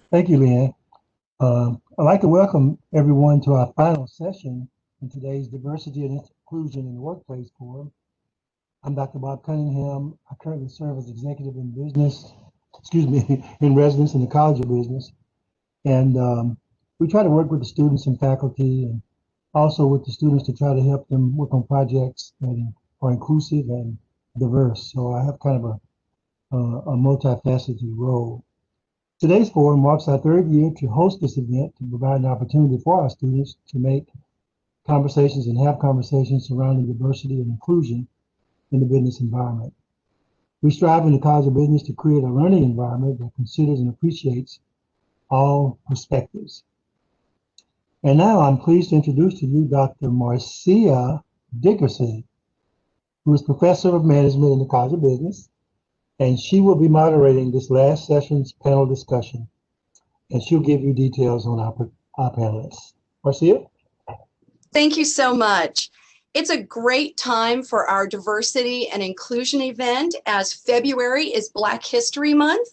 Thank you, Leanne. I'd like to welcome everyone to our final session in today's Diversity and Inclusion in the Workplace Forum. I'm Dr. Bob Cunningham. I currently serve as executive in business, in residence in the College of Business. And we try to work with the students and faculty and also with the students to try to help them work on projects that are inclusive and diverse. So I have kind of a multifaceted role. Today's forum marks our third year to host this event to provide an opportunity for our students to make conversations and have conversations surrounding diversity and inclusion in the business environment. We strive in the College of Business to create a learning environment that considers and appreciates all perspectives. And now I'm pleased to introduce to you Dr. Marcia Dickerson, who is Professor of Management in the College of Business, and she will be moderating this last session's panel discussion, and she'll give you details on our panelists. Marcia? Thank you so much. It's a great time for our diversity and inclusion event, as February is Black History Month.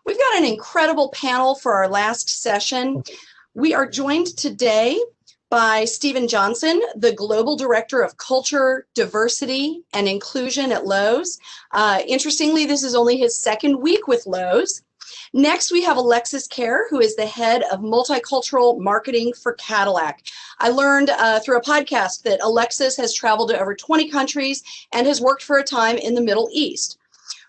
We've got an incredible panel for our last session. We are joined today by Stephen Johnson, the Global Director of Culture, Diversity, and Inclusion at Lowe's. Interestingly, this is only his second week with Lowe's. Next, we have Alexis Kerr, who is the head of Multicultural Marketing for Cadillac. I learned through a podcast that Alexis has traveled to over 20 countries and has worked for a time in the Middle East.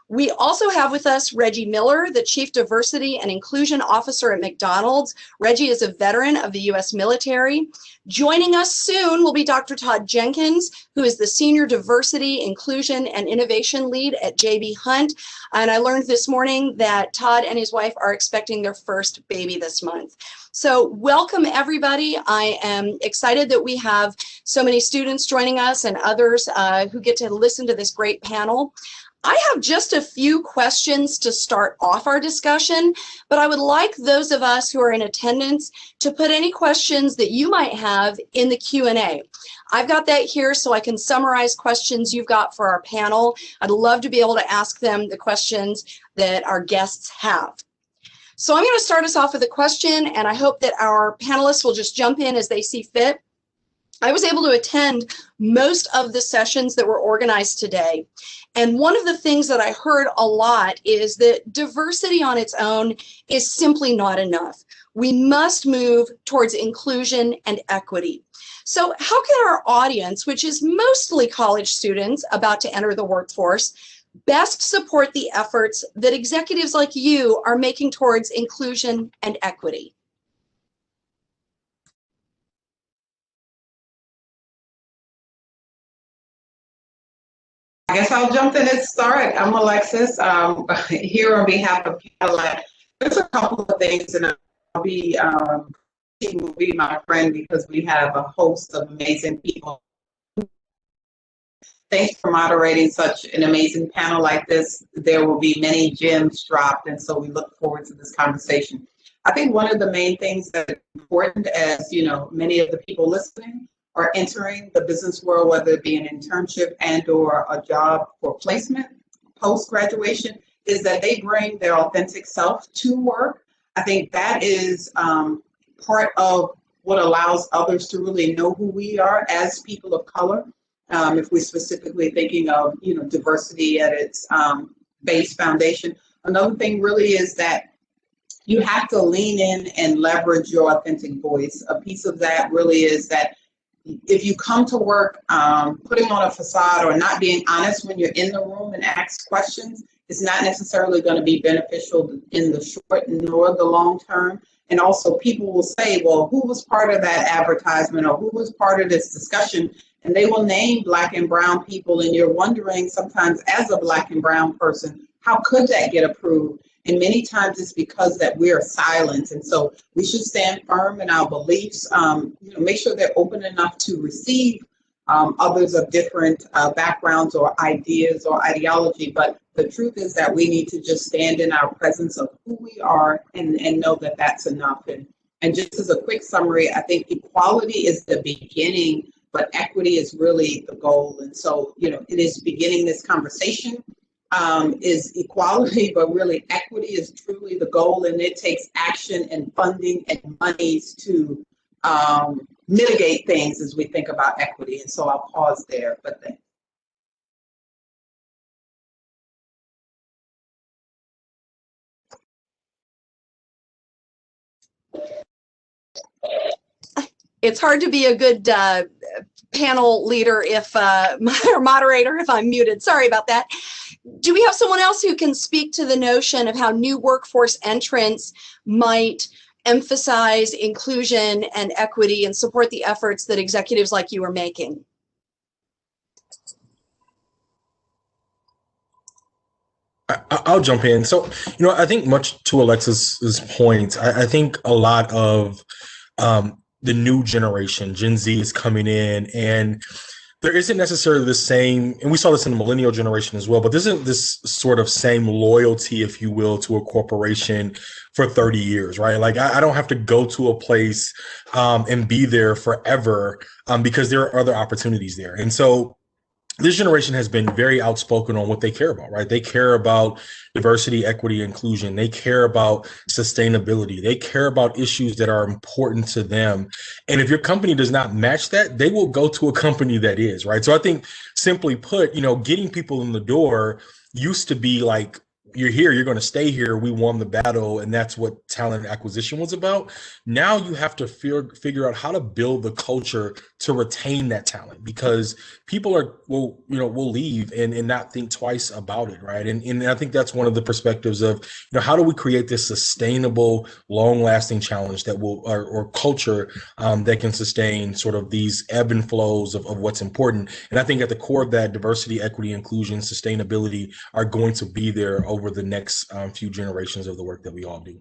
We also have with us Reggie Miller, the Chief Diversity and Inclusion Officer at McDonald's. Reggie is a veteran of the U.S. military. Joining us soon will be Dr. Todd Jenkins, who is the Senior Diversity, Inclusion, and Innovation Lead at J.B. Hunt. And I learned this morning that Todd and his wife are expecting their first baby this month. So welcome, everybody. I am excited that we have so many students joining us and others who get to listen to this great panel. I have just a few questions to start off our discussion, but I would like those of us who are in attendance to put any questions that you might have in the Q&A. I've got that here so I can summarize questions you've got for our panel. I'd love to be able to ask them the questions that our guests have. So I'm going to start us off with a question, and I hope that our panelists will just jump in as they see fit. I was able to attend most of the sessions that were organized today. And one of the things that I heard a lot is that diversity on its own is simply not enough. We must move towards inclusion and equity. So how can our audience, which is mostly college students about to enter the workforce, best support the efforts that executives like you are making towards inclusion and equity? I guess I'll jump in and start. I'm Alexis, here on behalf of Cadillac. There's a couple of things, and I'll be my friend because we have a host of amazing people. Thanks for moderating such an amazing panel like this. There will be many gems dropped, and so we look forward to this conversation. I think one of the main things that is important, as you know, many of the people listening are entering the business world, whether it be an internship and or a job for placement post-graduation, is that they bring their authentic self to work. I think that is part of what allows others to really know who we are as people of color. If we're specifically thinking of, you know, diversity at its base foundation. Another thing really is that you have to lean in and leverage your authentic voice. A piece of that really is that if you come to work putting on a facade or not being honest when you're in the room and ask questions, it's not necessarily going to be beneficial in the short nor the long term. And also people will say, well, who was part of that advertisement or who was part of this discussion? And they will name Black and brown people, and you're wondering sometimes as a Black and brown person, how could that get approved? And many times it's because that we are silent. And so we should stand firm in our beliefs, make sure they're open enough to receive others of different backgrounds or ideas or ideology. But the truth is that we need to just stand in our presence of who we are and know that that's enough. And just as a quick summary, I think equality is the beginning, but equity is really the goal. And so, you know, it is beginning this conversation. is equality, but really equity is truly the goal, and it takes action and funding and monies to mitigate things as we think about equity. And so I'll pause there, but thanks. It's hard to be a good panel leader if or moderator if I'm muted. Sorry about that. Do we have someone else who can speak to the notion of how new workforce entrants might emphasize inclusion and equity and support the efforts that executives like you are making? I'll jump in. So, I think much to Alexis's point, I think a lot of the new generation, Gen Z, is coming in, and there isn't necessarily the same, and we saw this in the millennial generation as well, but there isn't this sort of same loyalty, if you will, to a corporation for 30 years, right? Like I don't have to go to a place and be there forever because there are other opportunities there. And so this generation has been very outspoken on what they care about, right? They care about diversity, equity, inclusion. They care about sustainability. They care about issues that are important to them. And if your company does not match that, they will go to a company that is, right? So I think, simply put, getting people in the door used to be like, you're here, you're going to stay here. We won the battle. And that's what talent acquisition was about. Now you have to figure out how to build the culture to retain that talent, because people will leave and not think twice about it. Right. And I think that's one of the perspectives of, how do we create this sustainable, long lasting challenge that will, or culture that can sustain sort of these ebb and flows of what's important. And I think at the core of that, diversity, equity, inclusion, sustainability are going to be there over the next few generations of the work that we all do.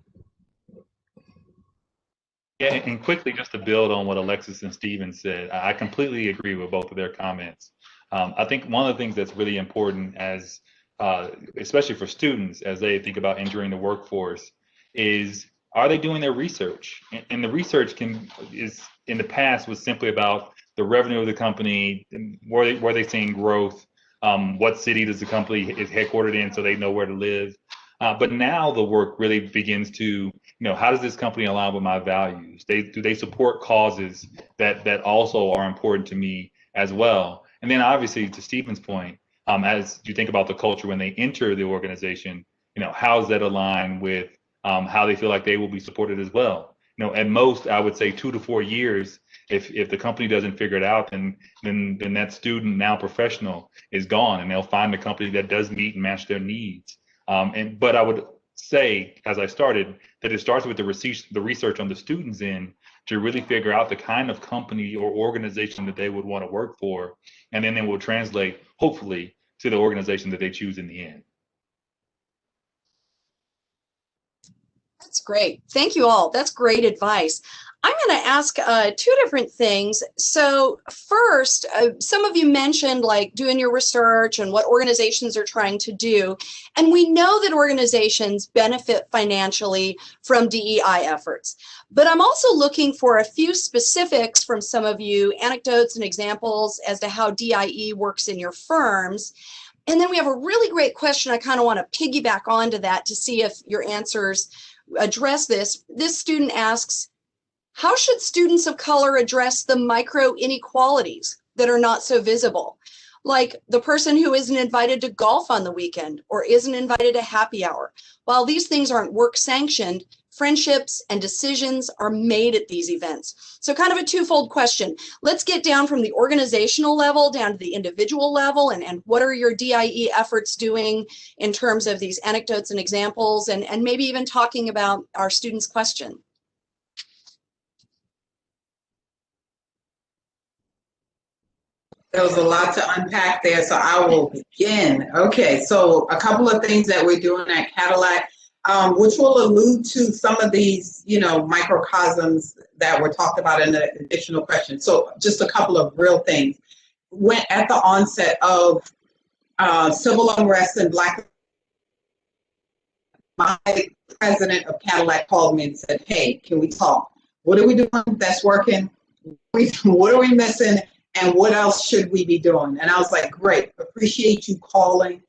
Yeah, and quickly, just to build on what Alexis and Steven said, I completely agree with both of their comments. I think one of the things that's really important as, especially for students, as they think about entering the workforce, is, are they doing their research? And the research is in the past was simply about the revenue of the company, were they seeing growth, what city does the company is headquartered in so they know where to live. But now the work really begins to, how does this company align with my values? Do they support causes that also are important to me as well? And then obviously, to Stephen's point, as you think about the culture when they enter the organization, how does that align with how they feel like they will be supported as well? At most, I would say 2 to 4 years. If the company doesn't figure it out, then that student, now professional, is gone, and they'll find a company that does meet and match their needs. But I would say, as I started, that it starts with the research on the students' end to really figure out the kind of company or organization that they would want to work for, and then it will translate, hopefully, to the organization that they choose in the end. That's great. Thank you all. That's great advice. I'm going to ask 2 different things. So first, some of you mentioned like doing your research and what organizations are trying to do. And we know that organizations benefit financially from DEI efforts. But I'm also looking for a few specifics from some of you, anecdotes and examples as to how DIE works in your firms. And then we have a really great question I kind of want to piggyback onto that to see if your answers address this. This student asks, how should students of color address the micro inequalities that are not so visible? Like the person who isn't invited to golf on the weekend or isn't invited to happy hour. While these things aren't work sanctioned, friendships and decisions are made at these events. So kind of a twofold question. Let's get down from the organizational level down to the individual level, and what are your DIE efforts doing in terms of these anecdotes and examples, and maybe even talking about our students' question. There was a lot to unpack there, so I will begin. Okay, so a couple of things that we're doing at Cadillac, which will allude to some of these, microcosms that were talked about in the additional question. So just a couple of real things. When at the onset of civil unrest and Black, my president of Cadillac called me and said, hey, can we talk? What are we doing that's working? What are we missing? And what else should we be doing? And I was like, great, appreciate you calling.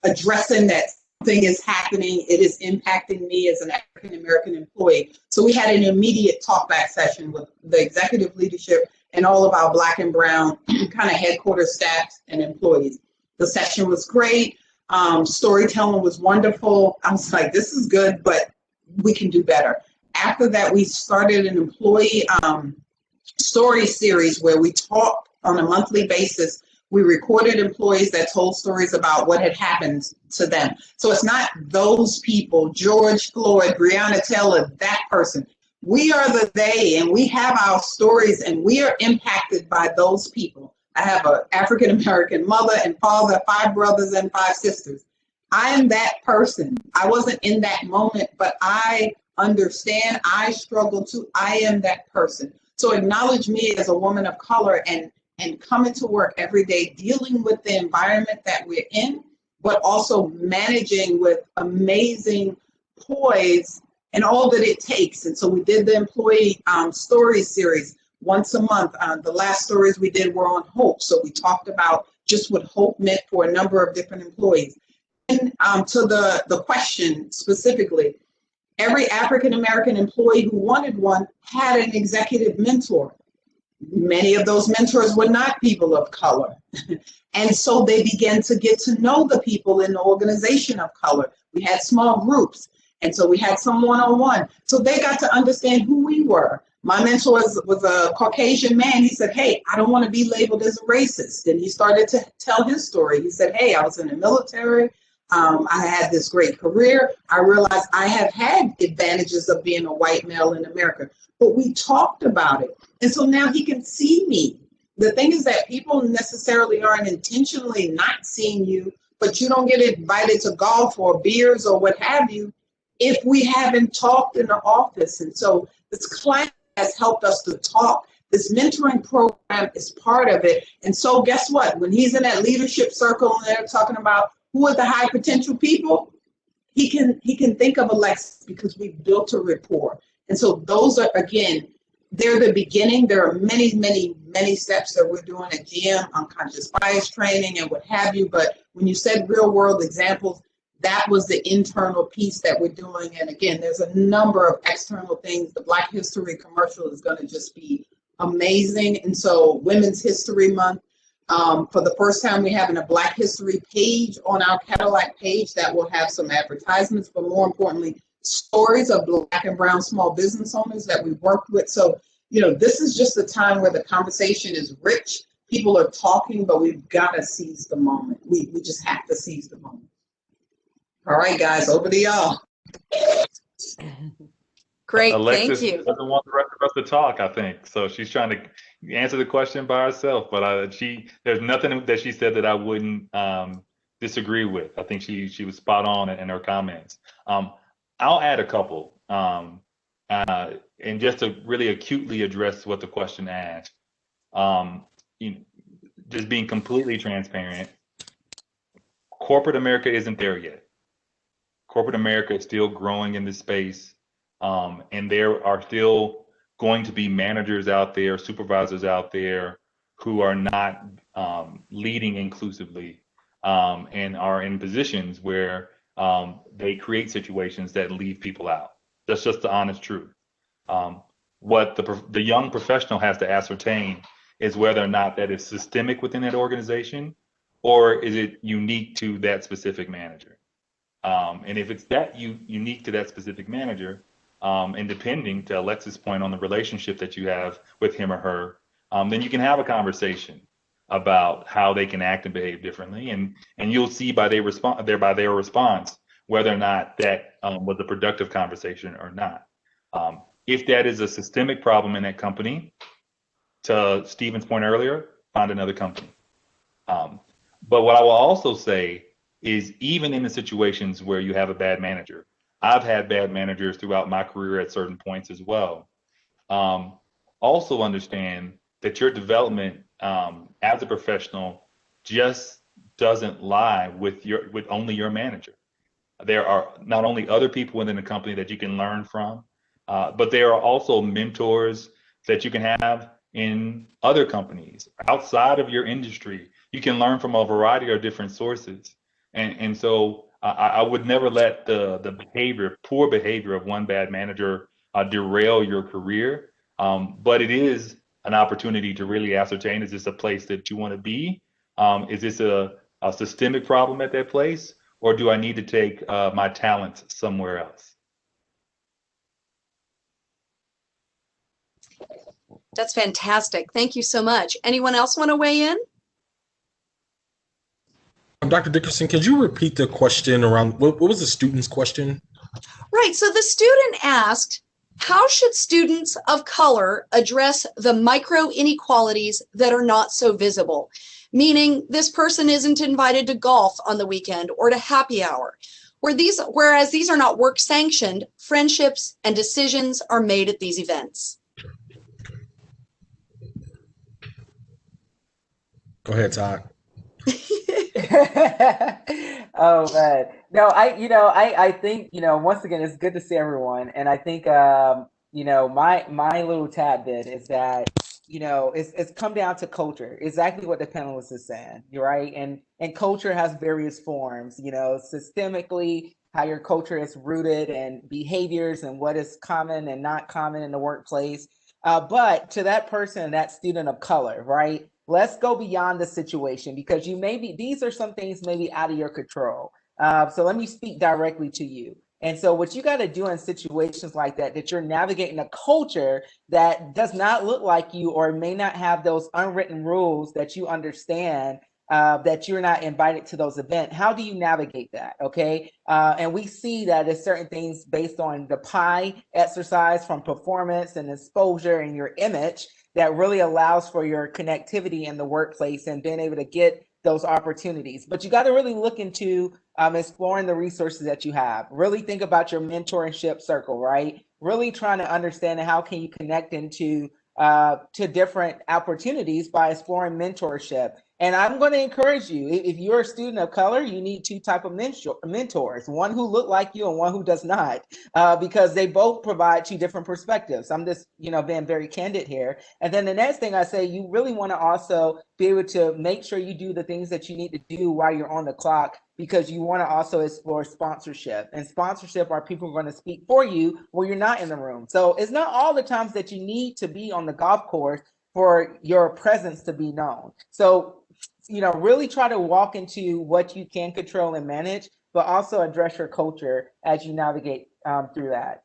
addressing that something is happening, it is impacting me as an African American employee. So we had an immediate talkback session with the executive leadership and all of our Black and Brown kind of headquarters staff and employees. The session was great. Storytelling was wonderful. I was like, this is good, but we can do better. After that, we started an employee story series where we talked on a monthly basis. We recorded employees that told stories about what had happened to them. So it's not those people, George Floyd, Breonna Taylor, that person. We are the they, and we have our stories, and we are impacted by those people. I have an African-American mother and father, 5 brothers and 5 sisters. I am that person. I wasn't in that moment, but I understand. I struggle too. I am that person. So acknowledge me as a woman of color and coming to work every day, dealing with the environment that we're in, but also managing with amazing poise and all that it takes. And so we did the employee story series once a month. The last stories we did were on hope. So we talked about just what hope meant for a number of different employees. And to the question specifically, every African-American employee who wanted one had an executive mentor. Many of those mentors were not people of color. And so they began to get to know the people in the organization of color. We had small groups. And so we had some one-on-one. So they got to understand who we were. My mentor was a Caucasian man. He said, hey, I don't want to be labeled as a racist. And he started to tell his story. He said, hey, I was in the military. I had this great career. I realized I have had advantages of being a white male in America. But we talked about it. And so now he can see me. The thing is that people necessarily aren't intentionally not seeing you, but you don't get invited to golf or beers or what have you if we haven't talked in the office. And so this class has helped us to talk. This mentoring program is part of it. And so guess what? When he's in that leadership circle and they're talking about who are the high potential people, he can think of Alexis because we've built a rapport. And so those are, again, they're the beginning. There are many, many, many steps that we're doing at GM, unconscious bias training and what have you. But when you said real world examples, that was the internal piece that we're doing. And again, there's a number of external things. The Black History commercial is going to just be amazing. And so Women's History Month, for the first time, we're having a Black History page on our Cadillac page that will have some advertisements, but more importantly, stories of Black and Brown small business owners that we've worked with. So, you know, this is just a time where the conversation is rich. People are talking, but we've got to seize the moment. We just have to seize the moment. All right, guys, over to y'all. Great, Alexis thank you. doesn't want the rest of us to talk, I think. So she's trying to answer the question by herself, but there's nothing that she said that I wouldn't disagree with. I think she was spot on in her comments. I'll add a couple, and just to really acutely address what the question asked. Just being completely transparent, corporate America isn't there yet. Corporate America is still growing in this space, and there are still going to be managers out there, supervisors out there who are not leading inclusively and are in positions where they create situations that leave people out. That's just the honest truth. What the young professional has to ascertain is whether or not that is systemic within that organization, or is it unique to that specific manager. And if it's that unique to that specific manager, and depending, to Alexis' point, on the relationship that you have with him or her, then you can have a conversation about how they can act and behave differently, and you'll see by their response whether or not that was a productive conversation or not. If that is a systemic problem in that company, to Stephen's point earlier, find another company. But what I will also say is, even in the situations where you have a bad manager, I've had bad managers throughout my career at certain points as well. Also understand that your development as a professional just doesn't lie with only your manager. There are not only other people within the company that you can learn from, but there are also mentors that you can have in other companies outside of your industry you can learn from a variety of different sources. And so I would never let the poor behavior of one bad manager derail your career. But it is an opportunity to really ascertain, is this a place that you want to be? Is this a systemic problem at that place? Or do I need to take my talents somewhere else? That's fantastic. Thank you so much. Anyone else want to weigh in? Dr. Dickerson, could you repeat the question around, what was the student's question? Right. So the student asked, how should students of color address the micro inequalities that are not so visible? Meaning this person isn't invited to golf on the weekend or to happy hour. Whereas these are not work sanctioned, friendships and decisions are made at these events. Go ahead, Todd. Oh man, no, I think, once again, it's good to see everyone, and I think, my little tad bit is that, it's come down to culture, exactly what the panelist is saying. You're right, and culture has various forms, systemically, how your culture is rooted and behaviors and what is common and not common in the workplace. But to that person, that student of color, right? Let's go beyond the situation, because these are some things maybe out of your control. So let me speak directly to you. And so what you got to do in situations like that you're navigating a culture that does not look like you, or may not have those unwritten rules that you understand, that you're not invited to those events. How do you navigate that? Okay. And we see that there's certain things based on the pie exercise, from performance and exposure and your image, that really allows for your connectivity in the workplace and being able to get those opportunities. But you got to really look into exploring the resources that you have. Really think about your mentorship circle, right? Really trying to understand how can you connect into to different opportunities by exploring mentorship. And I'm going to encourage you, if you're a student of color, you need two type of mentors, one who look like you and one who does not, because they both provide two different perspectives. I'm just, being very candid here. And then the next thing I say, you really want to also be able to make sure you do the things that you need to do while you're on the clock, because you want to also explore sponsorship. And sponsorship are people who are going to speak for you when you're not in the room. So it's not all the times that you need to be on the golf course for your presence to be known. So, really try to walk into what you can control and manage, but also address your culture as you navigate through that.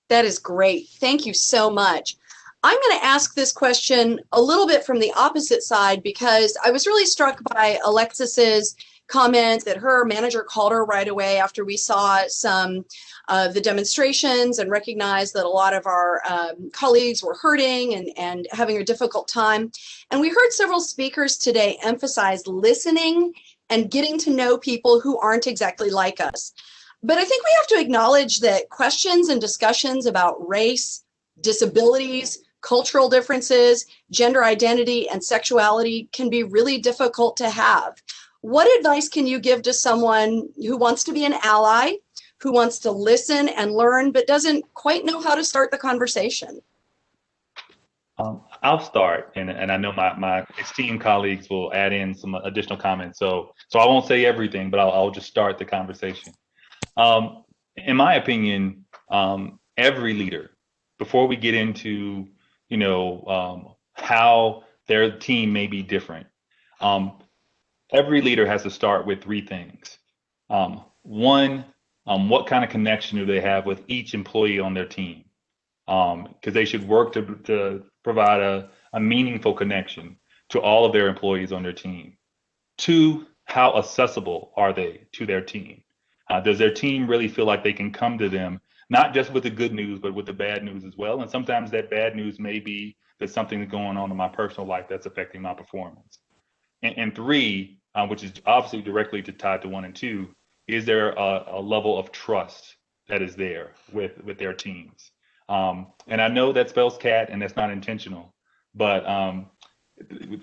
That is great. Thank you so much. I'm going to ask this question a little bit from the opposite side, because I was really struck by Alexis's comment that her manager called her right away after we saw some of the demonstrations and recognized that a lot of our colleagues were hurting and having a difficult time. And we heard several speakers today emphasize listening and getting to know people who aren't exactly like us. But I think we have to acknowledge that questions and discussions about race, disabilities, cultural differences, gender identity, and sexuality can be really difficult to have. What advice can you give to someone who wants to be an ally, who wants to listen and learn, but doesn't quite know how to start the conversation? I'll start, and I know my esteemed colleagues will add in some additional comments. So I won't say everything, but I'll just start the conversation. In my opinion, every leader, before we get into how their team may be different, every leader has to start with three things. One, what kind of connection do they have with each employee on their team? Because they should work to provide a meaningful connection to all of their employees on their team. Two, how accessible are they to their team? Does their team really feel like they can come to them, not just with the good news, but with the bad news as well? And sometimes that bad news may be that something is going on in my personal life that's affecting my performance. And three, which is obviously directly tied to 1 and 2, is there a level of trust that is there with their teams? And I know that spells cat, and that's not intentional, but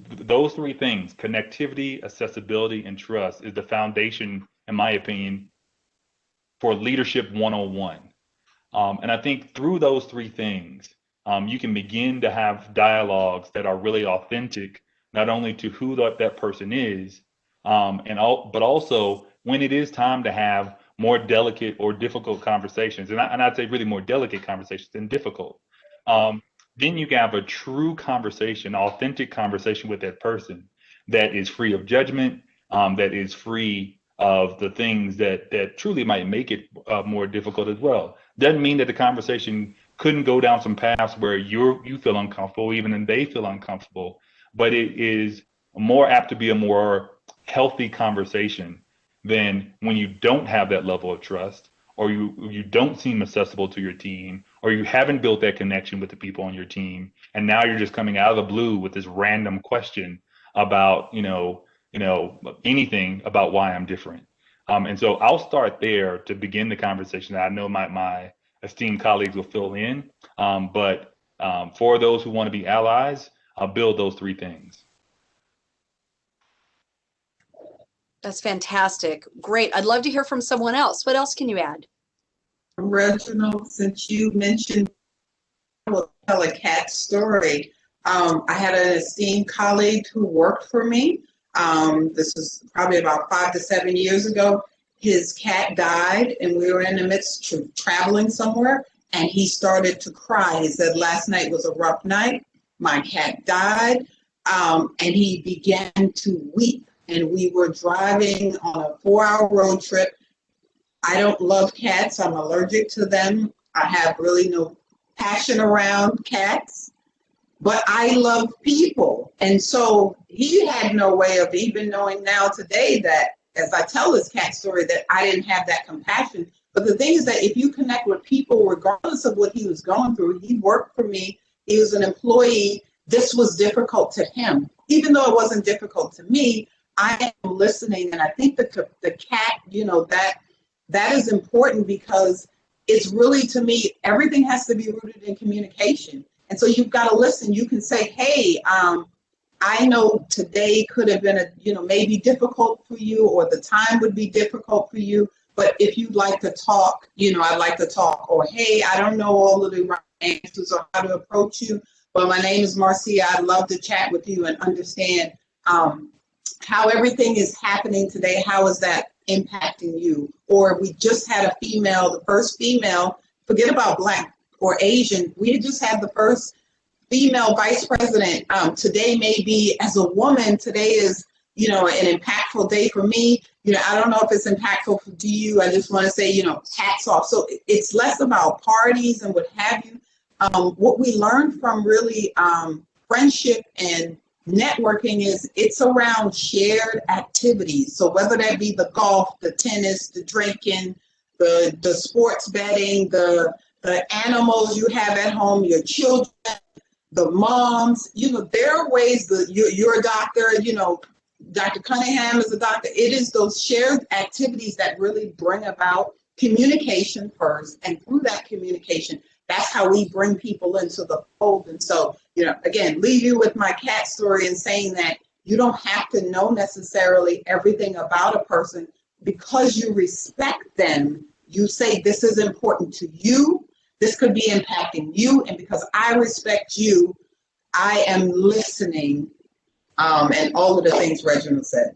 those three things, connectivity, accessibility, and trust, is the foundation, in my opinion, for leadership 101. And I think through those three things, you can begin to have dialogues that are really authentic, not only to who that person is, but also when it is time to have more delicate or difficult conversations, and I'd say really more delicate conversations than difficult. Then you can have a true conversation, authentic conversation with that person that is free of judgment, that is free of the things that truly might make it more difficult as well. Doesn't mean that the conversation couldn't go down some paths where you feel uncomfortable, even and they feel uncomfortable, but it is more apt to be a more healthy conversation than when you don't have that level of trust, or you don't seem accessible to your team, or you haven't built that connection with the people on your team, and now you're just coming out of the blue with this random question about anything about why I'm different. And so I'll start there to begin the conversation. I know my esteemed colleagues will fill in, but for those who want to be allies, I'll build those three things. That's fantastic. Great. I'd love to hear from someone else. What else can you add? Reginald, since you mentioned, I will tell a cat story. I had an esteemed colleague who worked for me. This was probably about 5 to 7 years ago. His cat died, and we were in the midst of traveling somewhere, and he started to cry. He said, "Last night was a rough night. My cat died." And he began to weep. And we were driving on a 4-hour road trip. I don't love cats. I'm allergic to them. I have really no passion around cats, but I love people. And so he had no way of even knowing now today that, as I tell this cat story, that I didn't have that compassion. But the thing is that if you connect with people, regardless of what he was going through, he worked for me. He was an employee. This was difficult to him. Even though it wasn't difficult to me, I am listening, and I think the cat, that is important, because it's really, to me, everything has to be rooted in communication. And so you've got to listen. You can say, "Hey, I know today could have been maybe difficult for you, or the time would be difficult for you, but if you'd like to talk, I'd like to talk." Or, "Hey, I don't know all of the right answers or how to approach you, but my name is Marcia. I'd love to chat with you and understand how everything is happening today. How is that impacting you?" Or we just had a female, the first female, forget about Black or Asian, we just had the first female vice president. Today may be, as a woman, today is, an impactful day for me. I don't know if it's impactful to you. I just want to say, hats off. So it's less about parties and what have you. What we learned from really friendship and networking is it's around shared activities. So whether that be the golf, the tennis, the drinking, the sports betting, the animals you have at home, your children, the moms, there are ways that you're a doctor, Dr. Cunningham is a doctor. It is those shared activities that really bring about communication first, and through that communication, that's how we bring people into the fold. And so, again, leave you with my cat story and saying that you don't have to know necessarily everything about a person. Because you respect them, you say, "This is important to you. This could be impacting you. And because I respect you, I am listening." And all of the things Reginald said.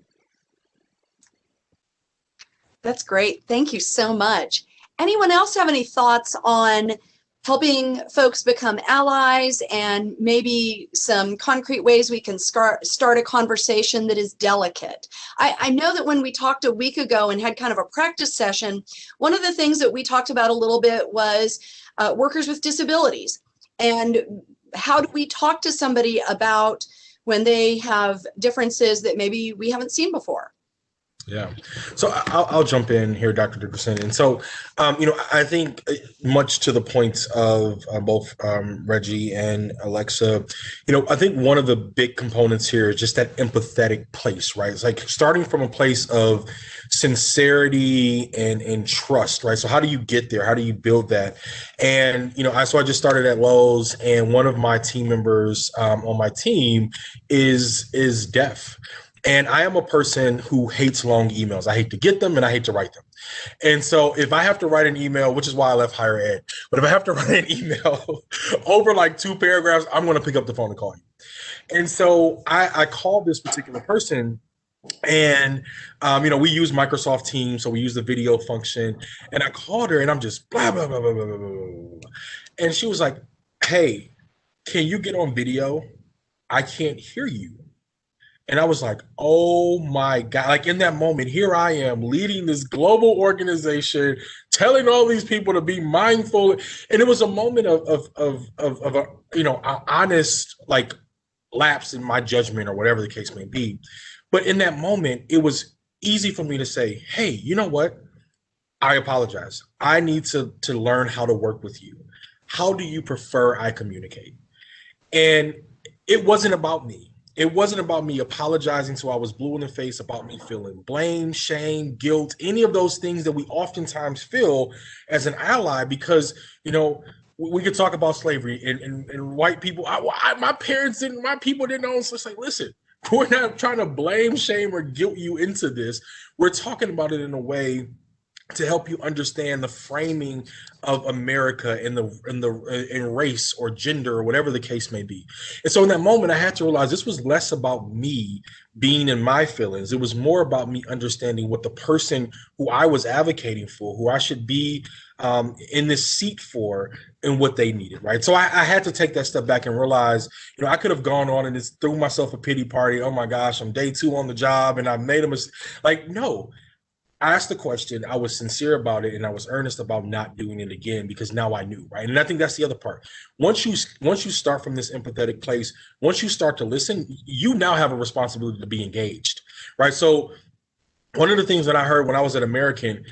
That's great. Thank you so much. Anyone else have any thoughts on helping folks become allies, and maybe some concrete ways we can start a conversation that is delicate? I know that when we talked a week ago and had kind of a practice session, one of the things that we talked about a little bit was workers with disabilities, and how do we talk to somebody about when they have differences that maybe we haven't seen before. Yeah. So I'll jump in here, Dr. Dickerson. And so, I think much to the points of both Reggie and Alexa, I think one of the big components here is just that empathetic place, right? It's like starting from a place of sincerity and trust, right? So how do you get there? How do you build that? And, I just started at Lowe's, and one of my team members on my team is deaf. And I am a person who hates long emails. I hate to get them and I hate to write them. And so if I have to write an email, which is why I left higher ed, but if I have to write an email over like 2 paragraphs, I'm going to pick up the phone and call you. And so I called this particular person, and we use Microsoft Teams, so we use the video function. And I called her, and I'm just blah blah blah blah blah blah blah. And she was like, "Hey, can you get on video? I can't hear you." And I was like, "Oh my God!" Like in that moment, here I am leading this global organization, telling all these people to be mindful, and it was a moment of a honest like lapse in my judgment or whatever the case may be. But in that moment, it was easy for me to say, "Hey, you know what? I apologize. I need to learn how to work with you. How do you prefer I communicate?" And it wasn't about me. It wasn't about me apologizing so I was blue in the face, about me feeling blame, shame, guilt, any of those things that we oftentimes feel as an ally, because, we could talk about slavery and white people. My parents didn't, my people didn't know. So it's like, listen, we're not trying to blame, shame, or guilt you into this. We're talking about it in a way to help you understand the framing of America in race or gender or whatever the case may be. And so in that moment, I had to realize this was less about me being in my feelings. It was more about me understanding what the person who I was advocating for, who I should be in this seat for, and what they needed, right? So I had to take that step back and realize, I could have gone on and just threw myself a pity party. Oh my gosh, I'm day 2 on the job and I made a mistake. Like, no. I asked the question, I was sincere about it, and I was earnest about not doing it again, because now I knew, right? And I think that's the other part. Once you start from this empathetic place, once you start to listen, you now have a responsibility to be engaged, right? So one of the things that I heard when I was at American,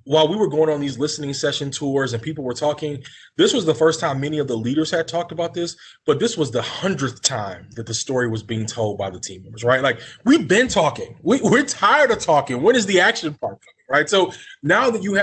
while we were going on these listening session tours and people were talking, this was the first time many of the leaders had talked about this, but this was the 100th time that the story was being told by the team members, right? Like, we've been talking. We're tired of talking. When is the action part coming, right? So now that you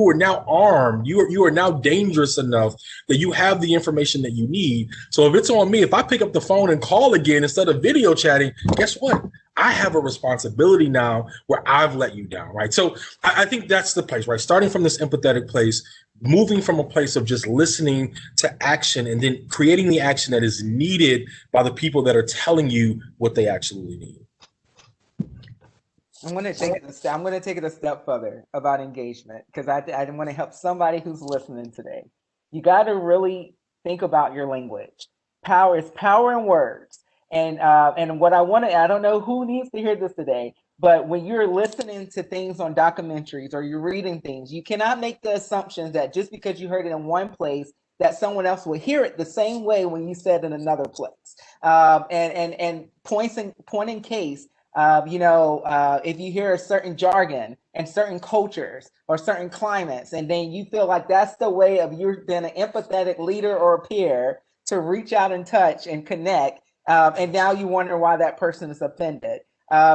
are now armed, you are now dangerous enough that you have the information that you need. So if it's on me, if I pick up the phone and call again instead of video chatting, guess what? I have a responsibility now where I've let you down, right? So I think that's the place, right? Starting from this empathetic place, moving from a place of just listening to action, and then creating the action that is needed by the people that are telling you what they actually need. I'm going to take it a step further about engagement, because I want to help somebody who's listening today. You got to really think about your language. Power is power in words. And what I don't know who needs to hear this today, but when you're listening to things on documentaries or you're reading things, you cannot make the assumptions that just because you heard it in one place, that someone else will hear it the same way when you said in another place. And point in case, if you hear a certain jargon and certain cultures or certain climates, and then you feel like that's the way of you being an empathetic leader or a peer to reach out and touch and connect. And now you wonder why that person is offended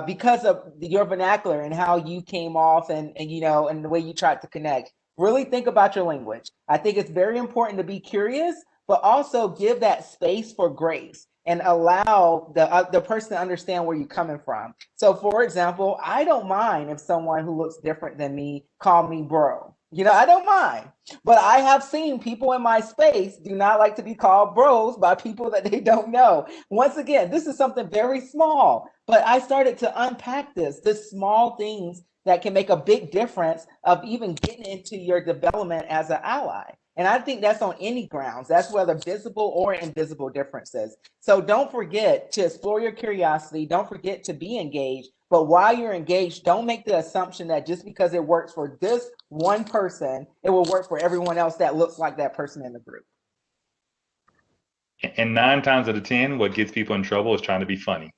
because of your vernacular and how you came off and the way you tried to connect. Really think about your language. I think it's very important to be curious, but also give that space for grace and allow the person to understand where you're coming from. So, for example, I don't mind if someone who looks different than me call me bro. I don't mind, but I have seen people in my space do not like to be called bros by people that they don't know. Once again, this is something very small, but I started to unpack this small things that can make a big difference of even getting into your development as an ally. And I think that's on any grounds. That's whether visible or invisible differences. So don't forget to explore your curiosity. Don't forget to be engaged. But while you're engaged, don't make the assumption that just because it works for this one person, it will work for everyone else that looks like that person in the group. And 9 times out of 10, what gets people in trouble is trying to be funny.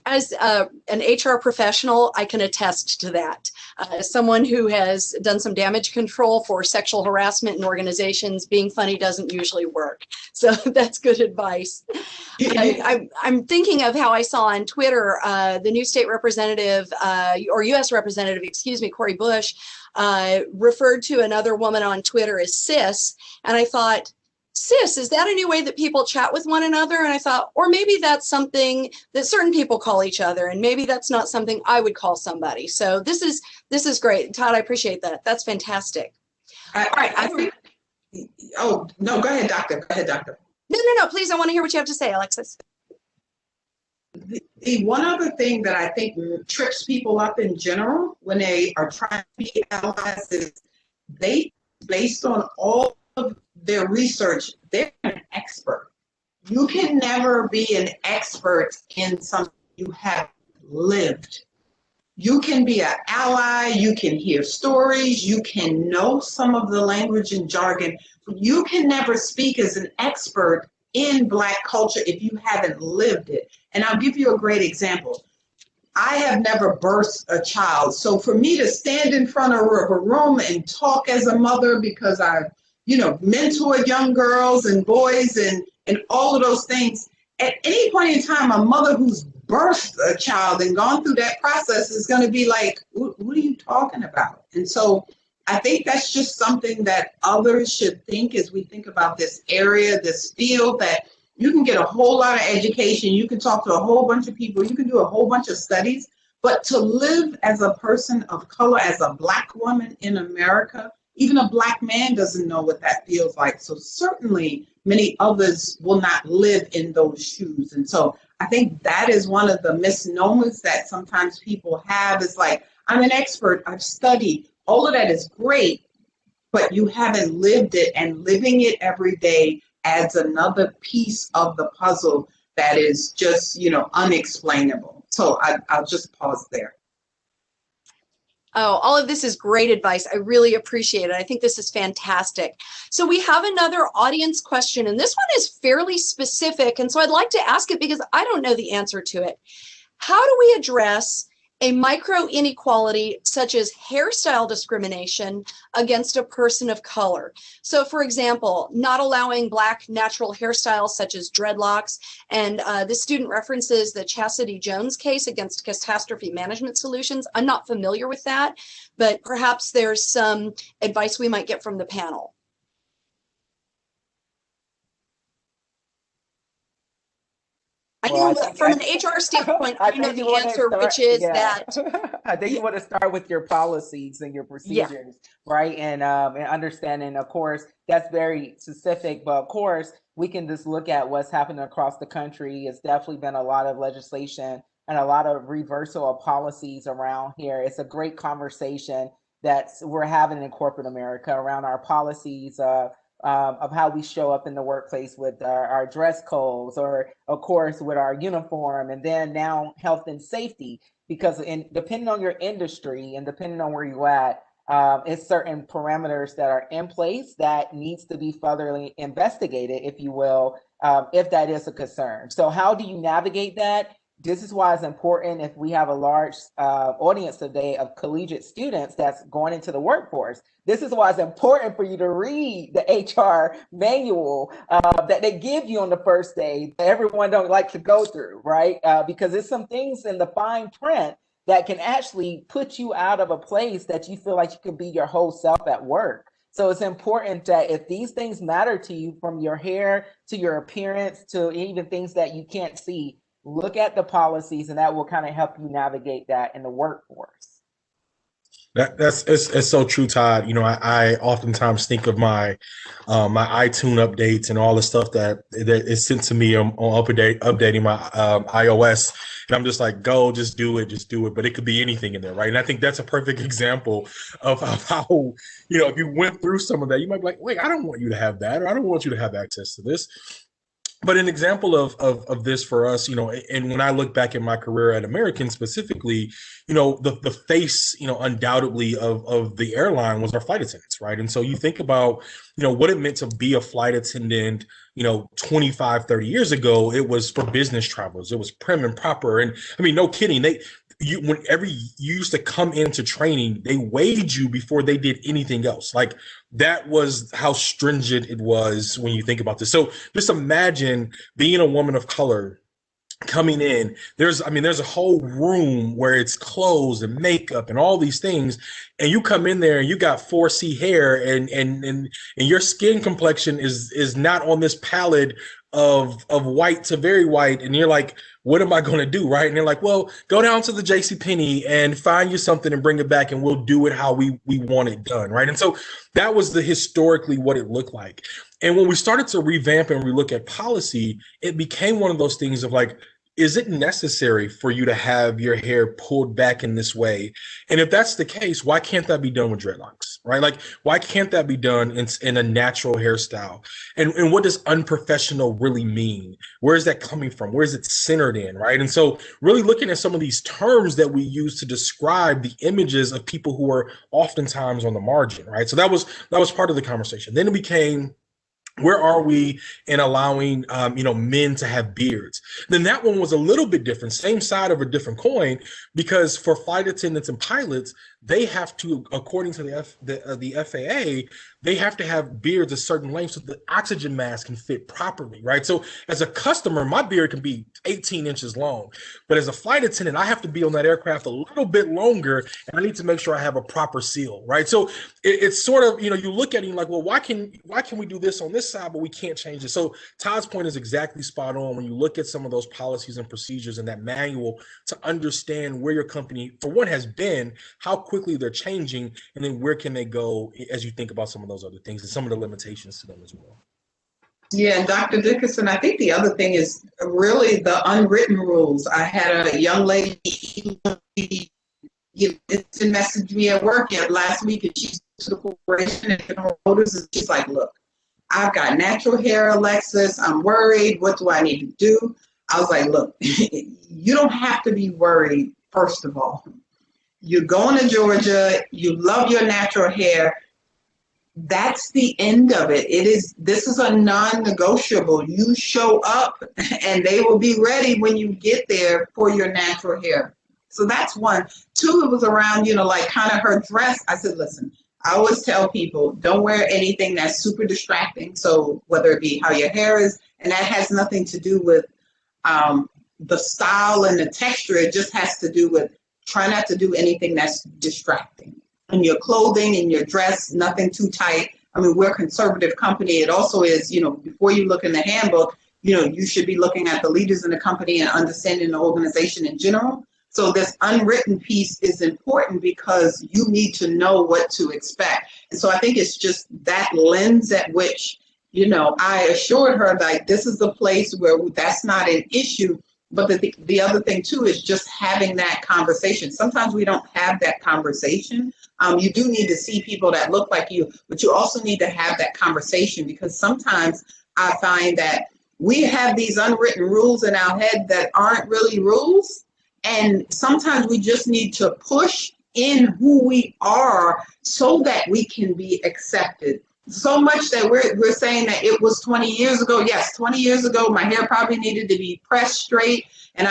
As an HR professional, I can attest to that. As someone who has done some damage control for sexual harassment in organizations, being funny doesn't usually work. So that's good advice. I'm thinking of how I saw on Twitter, the new state representative, or U.S. representative, Cori Bush, referred to another woman on Twitter as sis. And I thought, sis, is that a new way that people chat with one another? And I thought, or maybe that's something that certain people call each other, and maybe that's not something I would call somebody. So this is great. Todd, I appreciate that. That's fantastic. All right. I think, oh, no, go ahead, doctor. Go ahead, doctor. No, please. I want to hear what you have to say, Alexis. The one other thing that I think trips people up in general when they are trying to be allies is they, based on all of their research, they're an expert. You can never be an expert in something you have lived. You can be an ally, you can hear stories, you can know some of the language and jargon, but you can never speak as an expert in Black culture if you haven't lived it. And I'll give you a great example. I have never birthed a child. So for me to stand in front of a room and talk as a mother, because I've, mentored young girls and boys and all of those things, at any point in time, a mother who's birthed a child and gone through that process is going to be like, what are you talking about? And so I think that's just something that others should think as we think about this area, this field, that you can get a whole lot of education, you can talk to a whole bunch of people, you can do a whole bunch of studies, but to live as a person of color, as a Black woman in America, even a Black man doesn't know what that feels like. So certainly many others will not live in those shoes. And so I think that is one of the misnomers that sometimes people have, is like, I'm an expert, I've studied. All of that is great, but you haven't lived it, and living it every day adds another piece of the puzzle that is just, unexplainable. So I'll just pause there. Oh, all of this is great advice. I really appreciate it. I think this is fantastic. So we have another audience question, and this one is fairly specific. And so I'd like to ask it because I don't know the answer to it. How do we address a micro inequality such as hairstyle discrimination against a person of color? So for example, not allowing Black natural hairstyles such as dreadlocks. And this student references the Chastity Jones case against Catastrophe Management Solutions. I'm not familiar with that, but perhaps there's some advice we might get from the panel. From an HR standpoint, I know the answer, which is that I think you want to start with your policies and your procedures, right? And understanding, of course, that's very specific, but of course, we can just look at what's happening across the country. It's definitely been a lot of legislation and a lot of reversal of policies around here. It's a great conversation that we're having in corporate America around our policies, of how we show up in the workplace with our dress codes, or of course with our uniform, and then now health and safety, because depending on your industry and depending on where you're at, it's certain parameters that are in place that needs to be further investigated, if you will, if that is a concern. So how do you navigate that? This is why it's important, if we have a large audience today of collegiate students that's going into the workforce. This is why it's important for you to read the HR manual that they give you on the first day that everyone don't like to go through, right? Because there's some things in the fine print that can actually put you out of a place that you feel like you could be your whole self at work. So it's important that if these things matter to you, from your hair to your appearance to even things that you can't see, look at the policies, and that will kind of help you navigate that in the workforce. It's so true, Todd. I oftentimes think of my iTunes updates and all the stuff that is sent to me on updating my iOS, and I'm just like, just do it. But it could be anything in there, right? And I think that's a perfect example of how, if you went through some of that, you might be like, wait, I don't want you to have that, or I don't want you to have access to this. But an example of this for us, and when I look back at my career at American specifically, the face, undoubtedly of the airline was our flight attendants, right? And so you think about, what it meant to be a flight attendant, 25, 30 years ago. It was for business travelers. It was prim and proper. And I mean, no kidding. Whenever you used to come into training, they weighed you before they did anything else. Like, that was how stringent it was when you think about this. So just imagine being a woman of color coming in, there's a whole room where it's clothes and makeup and all these things, and you come in there and you got 4C hair, and your skin complexion is not on this palette of white to very white, and you're like, what am I going to do, right? And they're like, well, go down to the JCPenney and find you something and bring it back, and we'll do it how we want it done, right? And so that was historically what it looked like. And when we started to revamp and relook at policy, it became one of those things of like, is it necessary for you to have your hair pulled back in this way? And if that's the case, why can't that be done with dreadlocks, right? Like, why can't that be done in a natural hairstyle? And what does unprofessional really mean? Where is that coming from? Where is it centered in, right? And so really looking at some of these terms that we use to describe the images of people who are oftentimes on the margin, right? So that was part of the conversation. Then it became, where are we in allowing, men to have beards? Then that one was a little bit different, same side of a different coin, because for flight attendants and pilots, they have to, according to the FAA, they have to have beards a certain length so the oxygen mask can fit properly, right? So as a customer, my beard can be 18 inches long, but as a flight attendant, I have to be on that aircraft a little bit longer, and I need to make sure I have a proper seal, right? So it's sort of, you look at it and like, well, why can we do this on this side, but we can't change it? So Todd's point is exactly spot on when you look at some of those policies and procedures and that manual to understand where your company, for one, has been, how quickly they're changing, and then where can they go as you think about some of those other things and some of the limitations to them as well. Yeah, and Dr. Dickerson, I think the other thing is really the unwritten rules. I had a young lady message me at work last week, and she's to the corporation and her motors, and she's like, look, I've got natural hair, Alexis. I'm worried. What do I need to do? I was like, look, you don't have to be worried, first of all. You're going to Georgia. You love your natural hair. That's the end of it. This is a non-negotiable. You show up and they will be ready when you get there for your natural hair. So that's one. Two, it was around, like kind of her dress. I said, listen, I always tell people, don't wear anything that's super distracting. So whether it be how your hair is, and that has nothing to do with the style and the texture. It just has to do with try not to do anything that's distracting. And your clothing and your dress, nothing too tight. I mean, we're a conservative company. It also is, before you look in the handbook, you should be looking at the leaders in the company and understanding the organization in general. So this unwritten piece is important because you need to know what to expect. And so I think it's just that lens at which, I assured her like this is the place where that's not an issue. But the other thing too is just having that conversation. Sometimes we don't have that conversation. You do need to see people that look like you, but you also need to have that conversation, because sometimes I find that we have these unwritten rules in our head that aren't really rules. And sometimes we just need to push in who we are so that we can be accepted. So much that we're saying that it was 20 years ago. Yes, 20 years ago, my hair probably needed to be pressed straight. And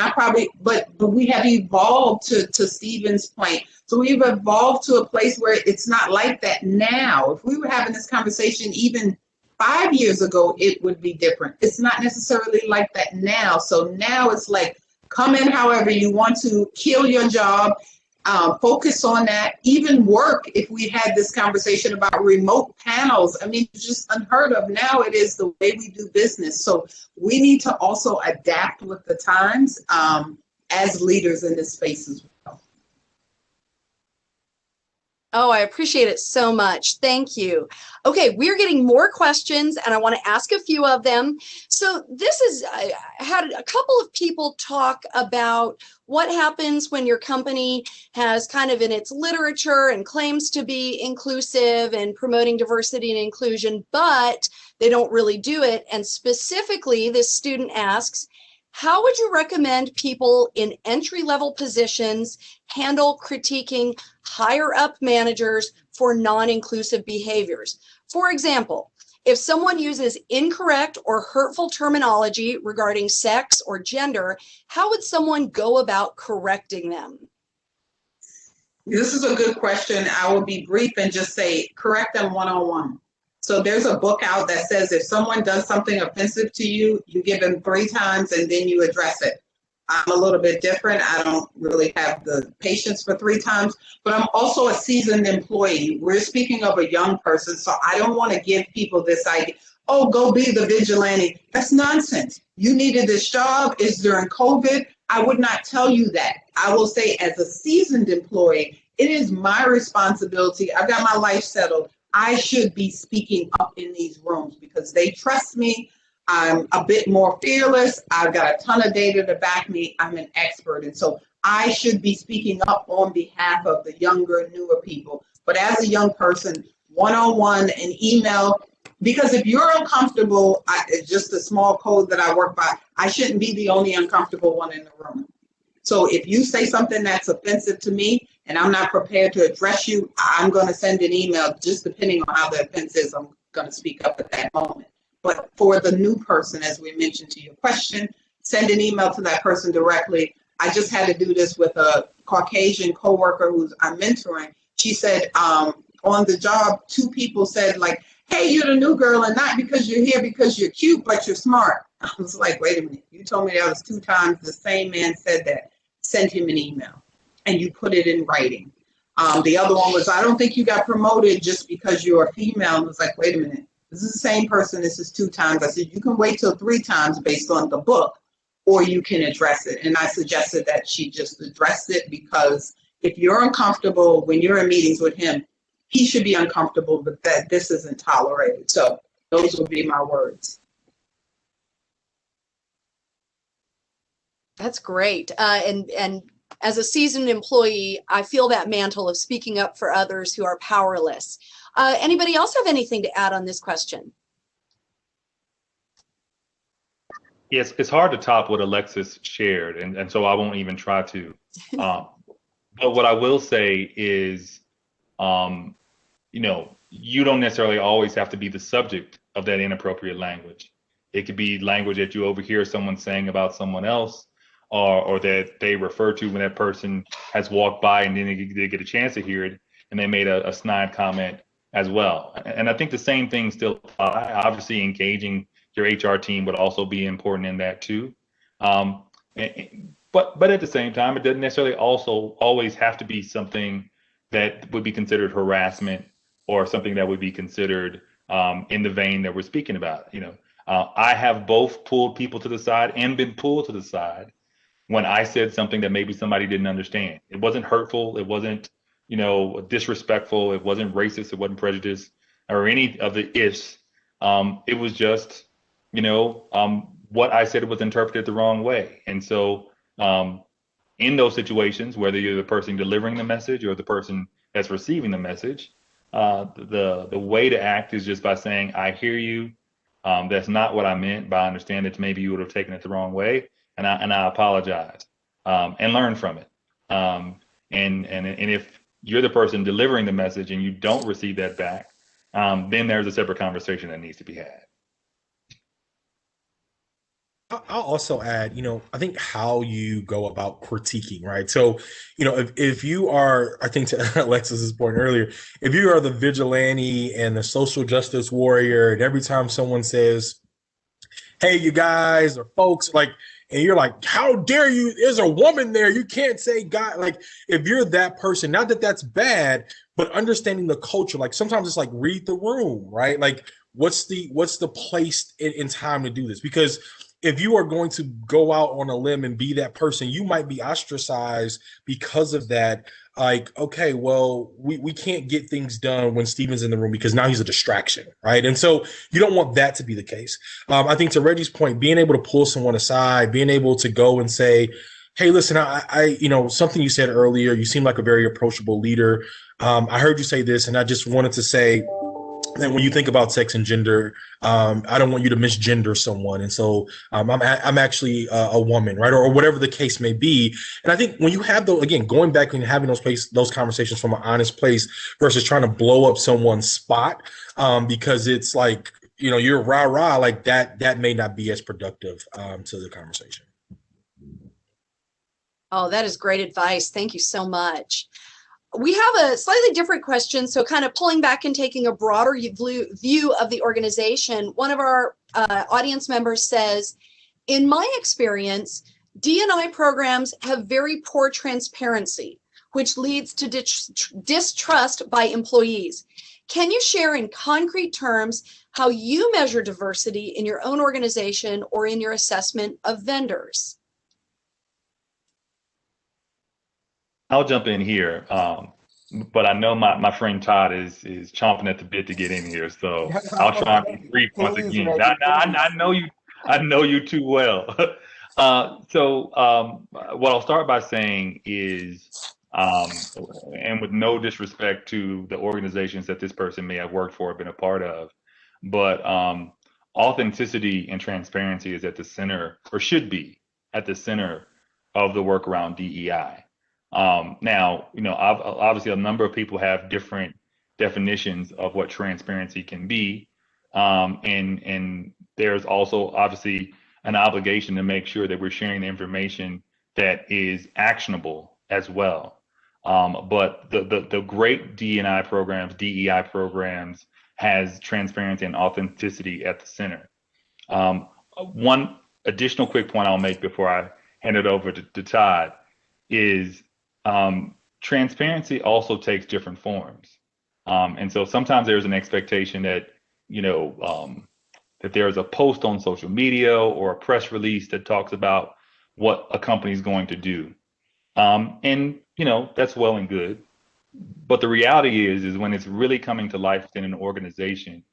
but we have evolved to Stephen's point. So we've evolved to a place where it's not like that now. If we were having this conversation even 5 years ago, it would be different. It's not necessarily like that now. So now it's like, come in however you want to, kill your job, focus on that, even work. If we had this conversation about remote panels, I mean, it's just unheard of. Now it is the way we do business. So we need to also adapt with the times as leaders in this space as well. Oh, I appreciate it so much. Thank you. Okay, we're getting more questions and I want to ask a few of them. So I had a couple of people talk about what happens when your company has kind of in its literature and claims to be inclusive and promoting diversity and inclusion, but they don't really do it. And specifically, this student asks, how would you recommend people in entry-level positions handle critiquing higher up managers for non-inclusive behaviors? For example, if someone uses incorrect or hurtful terminology regarding sex or gender, how would someone go about correcting them? This is a good question. I will be brief and just say, correct them one-on-one. So there's a book out that says if someone does something offensive to you, you give them 3 times and then you address it. I'm a little bit different. I don't really have the patience for 3 times, but I'm also a seasoned employee. We're speaking of a young person, so I don't want to give people this idea, oh, go be the vigilante. That's nonsense. You needed this job. It's during COVID. I would not tell you that. I will say, as a seasoned employee, it is my responsibility. I've got my life settled. I should be speaking up in these rooms because they trust me. I'm a bit more fearless. I've got a ton of data to back me. I'm an expert. And so I should be speaking up on behalf of the younger, newer people. But as a young person, one-on-one and email, because if you're uncomfortable, it's just a small code that I work by. I shouldn't be the only uncomfortable one in the room. So if you say something that's offensive to me and I'm not prepared to address you, I'm going to send an email. Just depending on how the offense is, I'm going to speak up at that moment. But for the new person, as we mentioned to your question, send an email to that person directly. I just had to do this with a Caucasian coworker who's I'm mentoring. She said on the job, 2 people said like, hey, you're the new girl, and not because you're here because you're cute, but you're smart. I was like, wait a minute. You told me that was 2 times the same man said that. Send him an email. And you put it in writing. The other one was, I don't think you got promoted just because you're a female. And I was like, wait a minute. This is the same person. This is 2 times. I said, you can wait till 3 times based on the book, or you can address it. And I suggested that she just address it, because if you're uncomfortable when you're in meetings with him, he should be uncomfortable, but that this isn't tolerated. So those would be my words. That's great. And as a seasoned employee, I feel that mantle of speaking up for others who are powerless. Anybody else have anything to add on this question? Yes, it's hard to top what Alexis shared, and so I won't even try to. But what I will say is, you don't necessarily always have to be the subject of that inappropriate language. It could be language that you overhear someone saying about someone else, or that they refer to when that person has walked by and then they get a chance to hear it, and they made a snide comment as well. And I think the same thing still apply. Obviously, engaging your HR team would also be important in that too. But at the same time, it doesn't necessarily also always have to be something that would be considered harassment or something that would be considered in the vein that we're speaking about. I have both pulled people to the side and been pulled to the side when I said something that maybe somebody didn't understand. It wasn't hurtful. It wasn't, disrespectful. It wasn't racist. It wasn't prejudiced or any of the ifs. It was just, what I said was interpreted the wrong way. And so in those situations, whether you're the person delivering the message or the person that's receiving the message, the way to act is just by saying, I hear you. That's not what I meant, but I understand that maybe you would have taken it the wrong way. And I apologize, and learn from it. And if you're the person delivering the message and you don't receive that back, then there's a separate conversation that needs to be had. I'll also add, I think how you go about critiquing, right? So, if you are, I think to Alexis's point earlier, if you are the vigilante and the social justice warrior, and every time someone says, hey, you guys or folks, and you're like, how dare you? There's a woman there. You can't say God. If you're that person, not that that's bad, but understanding the culture, sometimes it's read the room, right? What's the place in time to do this? Because if you are going to go out on a limb and be that person, you might be ostracized because of that. Okay, well, we can't get things done when Steven's in the room because now he's a distraction, right? And so you don't want that to be the case. I think to Reggie's point, being able to pull someone aside, being able to go and say, hey, listen, I something you said earlier, you seem like a very approachable leader. I heard you say this, and I just wanted to say that when you think about sex and gender, I don't want you to misgender someone. And so I'm actually a woman, right? Or whatever the case may be. And I think when you have those, again, going back and having those conversations from an honest place versus trying to blow up someone's spot because it's you're rah-rah, that may not be as productive to the conversation. Oh, that is great advice. Thank you so much. We have a slightly different question. So kind of pulling back and taking a broader view of the organization. One of our audience members says, in my experience, D&I programs have very poor transparency, which leads to distrust by employees. Can you share in concrete terms how you measure diversity in your own organization or in your assessment of vendors? I'll jump in here, but I know my friend Todd is chomping at the bit to get in here, so I'll try and be brief once Please, again. Reggie, I know you too well. What I'll start by saying is, and with no disrespect to the organizations that this person may have worked for or been a part of, but authenticity and transparency is at the center, or should be at the center of the work around DEI. Now, obviously a number of people have different definitions of what transparency can be. And there's also obviously an obligation to make sure that we're sharing the information that is actionable as well. But the great DEI programs has transparency and authenticity at the center. One additional quick point I'll make before I hand it over to Todd is transparency also takes different forms. And so sometimes there's an expectation that, that there's a post on social media or a press release that talks about what a company is going to do. And that's well and good. But the reality is when it's really coming to life within an organization,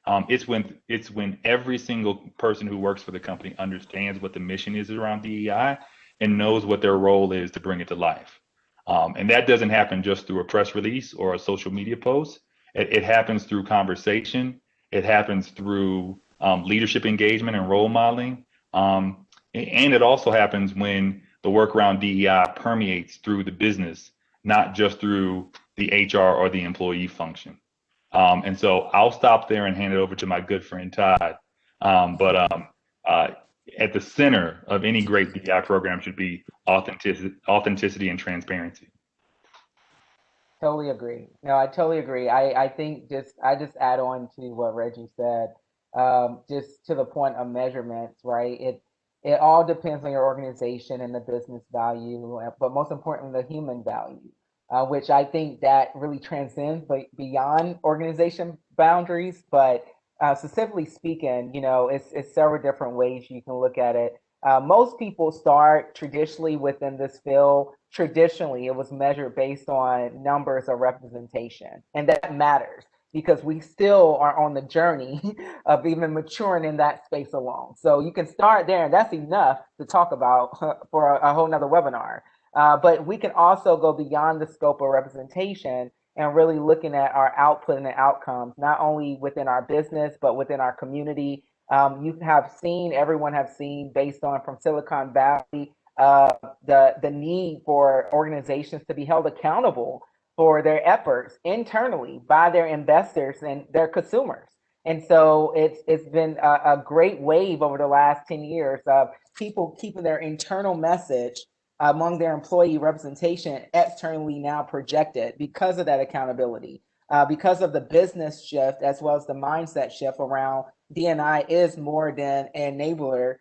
it's when every single person who works for the company understands what the mission is around DEI and knows what their role is to bring it to life. And that doesn't happen just through a press release or a social media post. It happens through conversation. It happens through leadership engagement and role modeling. And it also happens when the work around DEI permeates through the business, not just through the HR or the employee function. And so I'll stop there and hand it over to my good friend Todd. At the center of any great DEI program should be authenticity and transparency. Totally agree. No, I totally agree. I think I just add on to what Reggie said, just to the point of measurements, right? It all depends on your organization and the business value, but most importantly, the human value, which I think that really transcends beyond organization boundaries. But specifically speaking, it's several different ways you can look at it. Most people start traditionally within this field. Traditionally, it was measured based on numbers of representation, and that matters because we still are on the journey of even maturing in that space alone. So you can start there, and that's enough to talk about for a whole nother webinar. But we can also go beyond the scope of representation and really looking at our output and the outcomes, not only within our business, but within our community. Everyone have seen based on from Silicon Valley, the need for organizations to be held accountable for their efforts internally by their investors and their consumers. And so it's been a great wave over the last 10 years of people keeping their internal message among their employee representation externally now projected because of that accountability, because of the business shift as well as the mindset shift around D&I is more than an enabler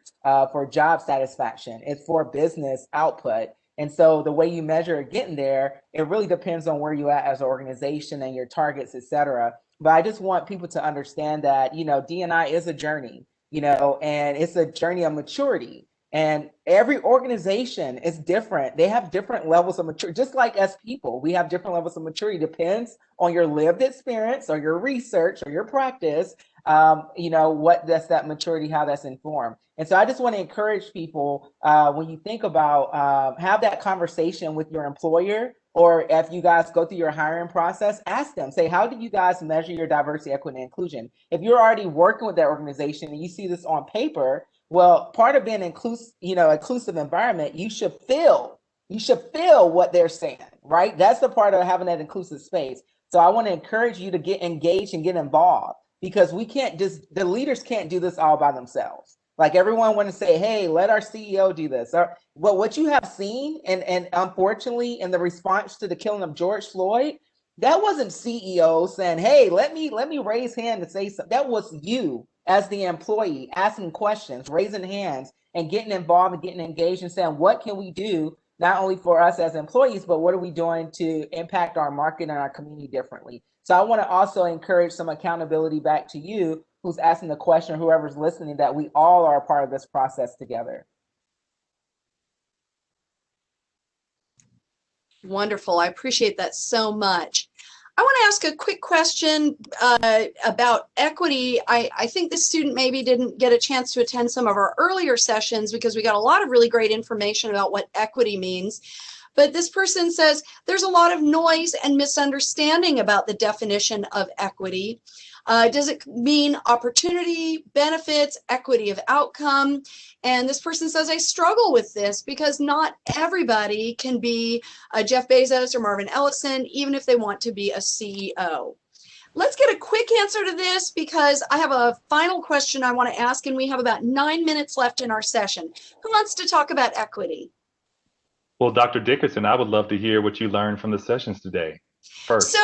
for job satisfaction. It's for business output. And so the way you measure getting there, it really depends on where you're at as an organization and your targets, et cetera. But I just want people to understand that, D&I is a journey, and it's a journey of maturity. And every organization is different. They have different levels of maturity, just like as people, we have different levels of maturity. Depends on your lived experience or your research or your practice, what that's that maturity, how that's informed. And so I just want to encourage people, when you think about, have that conversation with your employer, or if you guys go through your hiring process, ask them, say, how do you guys measure your diversity, equity, and inclusion? If you're already working with that organization and you see this on paper, well, part of being inclusive environment, you should feel what they're saying, right? That's the part of having that inclusive space. So I want to encourage you to get engaged and get involved, because the leaders can't do this all by themselves. Like everyone want to say, hey, let our CEO do this. Well, what you have seen, and unfortunately, in the response to the killing of George Floyd, that wasn't CEO saying, hey, let me raise hand to say something. That was you as the employee asking questions, raising hands, and getting involved and getting engaged and saying, what can we do not only for us as employees, but what are we doing to impact our market and our community differently? So I want to also encourage some accountability back to you, who's asking the question, whoever's listening, that we all are a part of this process together. Wonderful. I appreciate that so much. I want to ask a quick question about equity. I think this student maybe didn't get a chance to attend some of our earlier sessions because we got a lot of really great information about what equity means. But this person says there's a lot of noise and misunderstanding about the definition of equity. Does it mean opportunity, benefits, equity of outcome? And this person says, I struggle with this because not everybody can be a Jeff Bezos or Marvin Ellison, even if they want to be a CEO. Let's get a quick answer to this because I have a final question I want to ask, and we have about 9 minutes left in our session. Who wants to talk about equity? Well, Dr. Dickerson, I would love to hear what you learned from the sessions today first.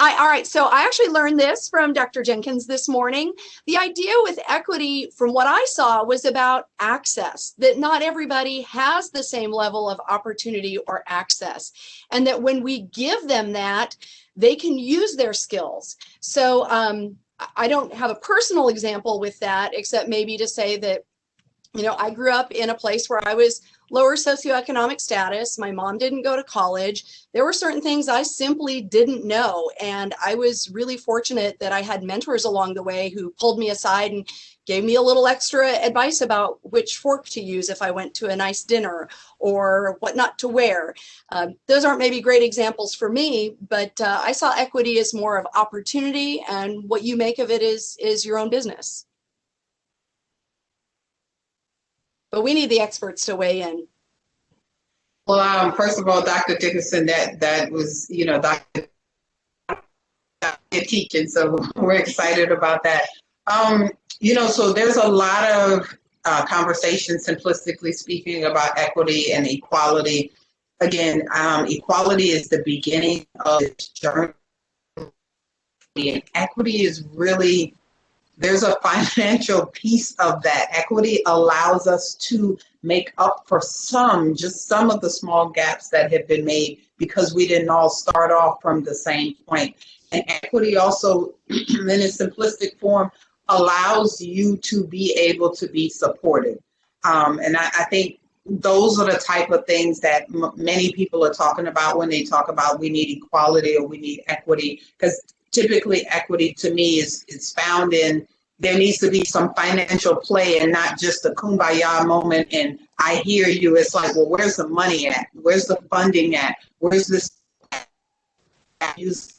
All right, so I actually learned this from Dr. Jenkins this morning. The idea with equity, from what I saw, was about access, that not everybody has the same level of opportunity or access, and that when we give them that, they can use their skills. So I don't have a personal example with that, except maybe to say that, you know, I grew up in a place where I was lower socioeconomic status. My mom didn't go to college. There were certain things I simply didn't know. And I was really fortunate that I had mentors along the way who pulled me aside and gave me a little extra advice about which fork to use if I went to a nice dinner or what not to wear. Those aren't maybe great examples for me, but I saw equity as more of opportunity, and what you make of it is your own business. But we need the experts to weigh in. Well, first of all, Dr. Dickerson, that was, you know, Dr. teaching, so we're excited about that. You know, so there's a lot of conversation, simplistically speaking, about equity and equality. Again, equality is the beginning of the journey, and equity is really, there's a financial piece of that. Equity allows us to make up for just some of the small gaps that have been made because we didn't all start off from the same point. And equity also, in its simplistic form, allows you to be able to be supported. And I think those are the type of things that many people are talking about when they talk about we need equality or we need equity, because typically equity to me is found in there needs to be some financial play and not just a kumbaya moment and I hear you. It's like, well, where's the money at? Where's the funding at? Where's this?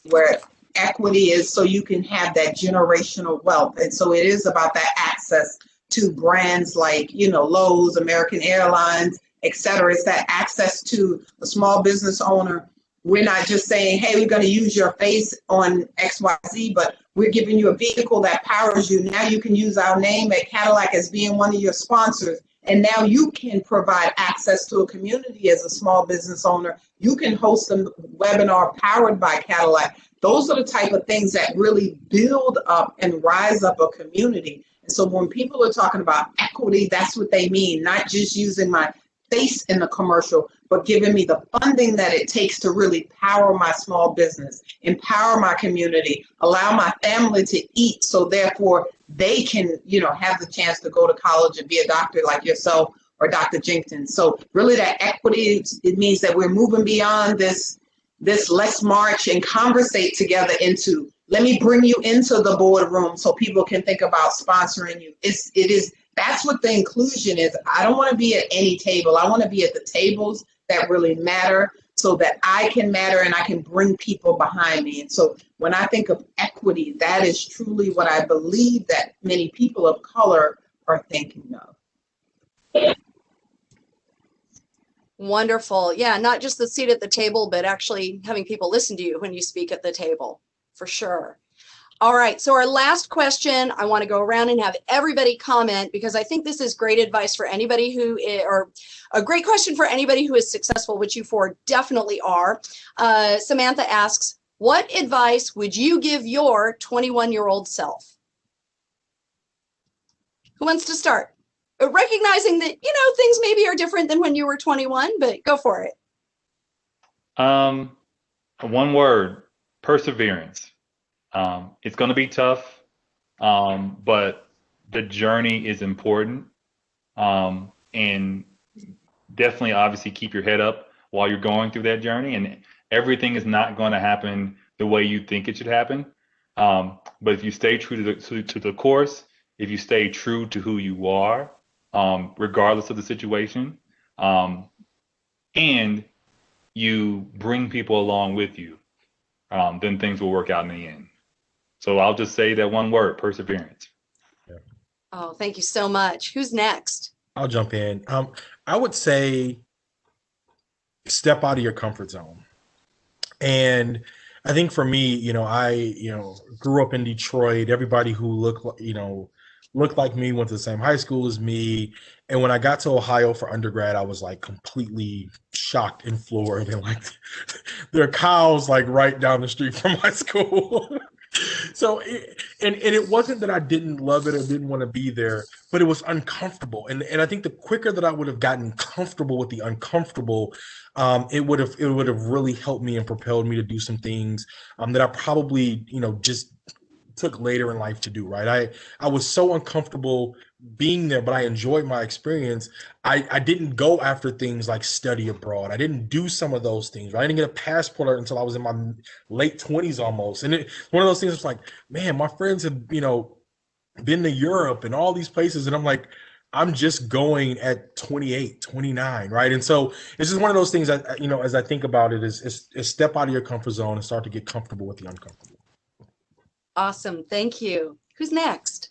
Where equity is so you can have that generational wealth. And so it is about that access to brands like, you know, Lowe's, American Airlines, et cetera. It's that access to a small business owner. We're not just saying, hey, we're going to use your face on XYZ, but we're giving you a vehicle that powers you. Now you can use our name at Cadillac as being one of your sponsors. And now you can provide access to a community as a small business owner. You can host a webinar powered by Cadillac. Those are the type of things that really build up and rise up a community. And so when people are talking about equity, that's what they mean, not just using my face in the commercial, but giving me the funding that it takes to really power my small business, empower my community, allow my family to eat, so therefore they can, you know, have the chance to go to college and be a doctor like yourself or Dr. Jenkins. So really that equity, it means that we're moving beyond this let's march and conversate together into, let me bring you into the boardroom so people can think about sponsoring you. That's what the inclusion is. I don't want to be at any table. I want to be at the tables that really matter so that I can matter and I can bring people behind me. And so when I think of equity, that is truly what I believe that many people of color are thinking of. Wonderful. Yeah, not just the seat at the table, but actually having people listen to you when you speak at the table, for sure. All right, so our last question, I want to go around and have everybody comment because I think this is great advice for anybody who is, or a great question for anybody who is successful, which you four definitely are. Samantha asks, what advice would you give your 21-year-old self? Who wants to start? recognizing that, things maybe are different than when you were 21, but go for it. One word: perseverance. It's going to be tough, but the journey is important. And definitely, obviously, keep your head up while you're going through that journey. And everything is not going to happen the way you think it should happen. But if you stay true to the course, if you stay true to who you are, regardless of the situation, and you bring people along with you, then things will work out in the end. So I'll just say that one word: perseverance. Yeah. Oh, thank you so much. Who's next? I'll jump in. I would say step out of your comfort zone. And I think for me, I grew up in Detroit. Everybody who looked like me went to the same high school as me. And when I got to Ohio for undergrad, I was like completely shocked and floored. And like there are cows like right down the street from my school. So, it wasn't that I didn't love it or didn't want to be there, but it was uncomfortable. And I think the quicker that I would have gotten comfortable with the uncomfortable, it would have really helped me and propelled me to do some things that I probably, just took later in life to do, right? I was so uncomfortable being there, but I enjoyed my experience. I didn't go after things like study abroad. I didn't do some of those things, right? I didn't get a passport until I was in my late 20s almost. And one of those things was like, man, my friends have, been to Europe and all these places. And I'm like, I'm just going at 28, 29, right? And so it's just one of those things that, as I think about it, is step out of your comfort zone and start to get comfortable with the uncomfortable. Awesome. Thank you. Who's next?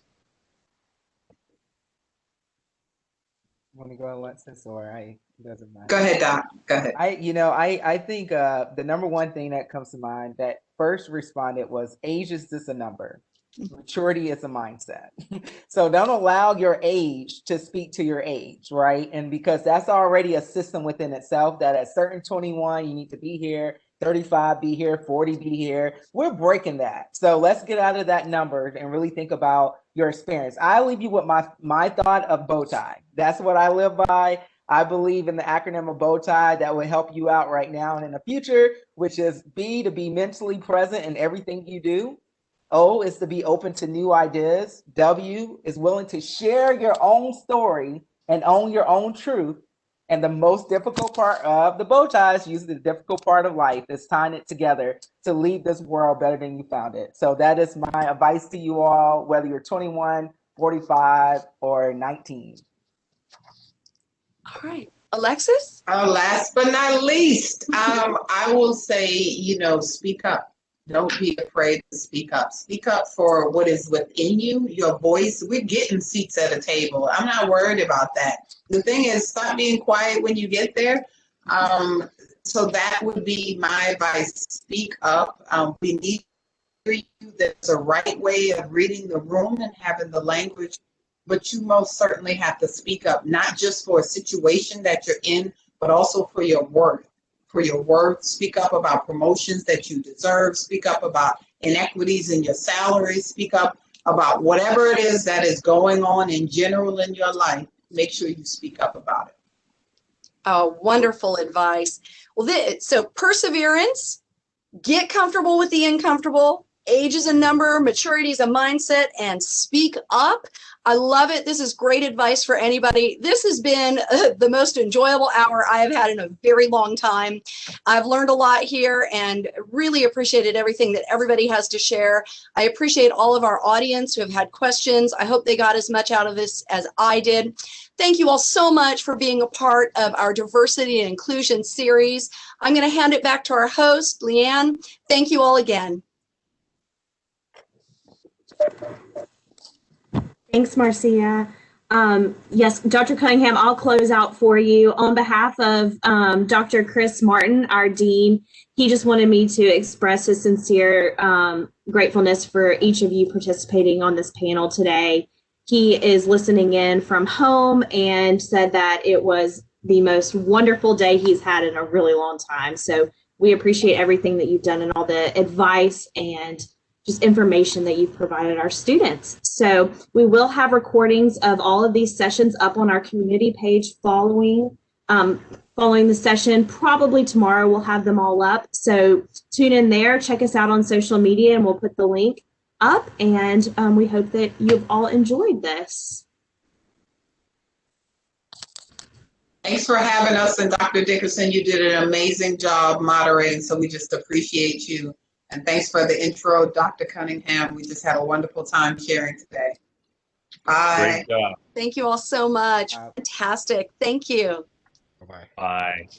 Want to go, Alexis, or it doesn't matter? Go ahead, Doc. Go ahead. I think the number one thing that comes to mind that first responded was age is just a number. Maturity is a mindset. So don't allow your age to speak to your age, right? And because that's already a system within itself that at certain 21, you need to be here, 35 be here, 40 be here. We're breaking that. So let's get out of that number and really think about your experience. I leave you with my thought of bow tie. That's what I live by. I believe in the acronym of bow tie that will help you out right now and in the future, which is B, to be mentally present in everything you do. O is to be open to new ideas. W is willing to share your own story and own your own truth. And the most difficult part of the bow tie is usually the difficult part of life is tying it together to leave this world better than you found it. So that is my advice to you all, whether you're 21, 45, or 19. All right. Alexis? Last but not least, I will say, speak up. Don't be afraid to speak up. Speak up for what is within you, your voice. We're getting seats at a table. I'm not worried about that. The thing is, stop being quiet when you get there. So that would be my advice. Speak up. We need to hear you. There's a right way of reading the room and having the language, but you most certainly have to speak up, not just for a situation that you're in, but also for your worth. For your worth, speak up about promotions that you deserve, speak up about inequities in your salary, speak up about whatever it is that is going on in general in your life. Make sure you speak up about it. Oh, wonderful advice. Well, so perseverance, get comfortable with the uncomfortable, age is a number, maturity is a mindset, and speak up. I love it. This is great advice for anybody. This has been the most enjoyable hour I have had in a very long time. I've learned a lot here and really appreciated everything that everybody has to share. I appreciate all of our audience who have had questions. I hope they got as much out of this as I did. Thank you all so much for being a part of our diversity and inclusion series. I'm going to hand it back to our host, Leanne. Thank you all again. Thanks, Marcia. Yes, Dr. Cunningham, I'll close out for you. On behalf of Dr. Chris Martin, our dean, he just wanted me to express his sincere gratefulness for each of you participating on this panel today. He is listening in from home and said that it was the most wonderful day he's had in a really long time. So we appreciate everything that you've done and all the advice and just information that you've provided our students. So we will have recordings of all of these sessions up on our community page following the session. Probably tomorrow we'll have them all up. So tune in there, check us out on social media, and we'll put the link up. And we hope that you've all enjoyed this. Thanks for having us. And Dr. Dickerson, you did an amazing job moderating, so we just appreciate you. And thanks for the intro, Dr. Cunningham. We just had a wonderful time sharing today. Bye. Great job. Thank you all so much. Fantastic. Thank you. Bye-bye. Bye.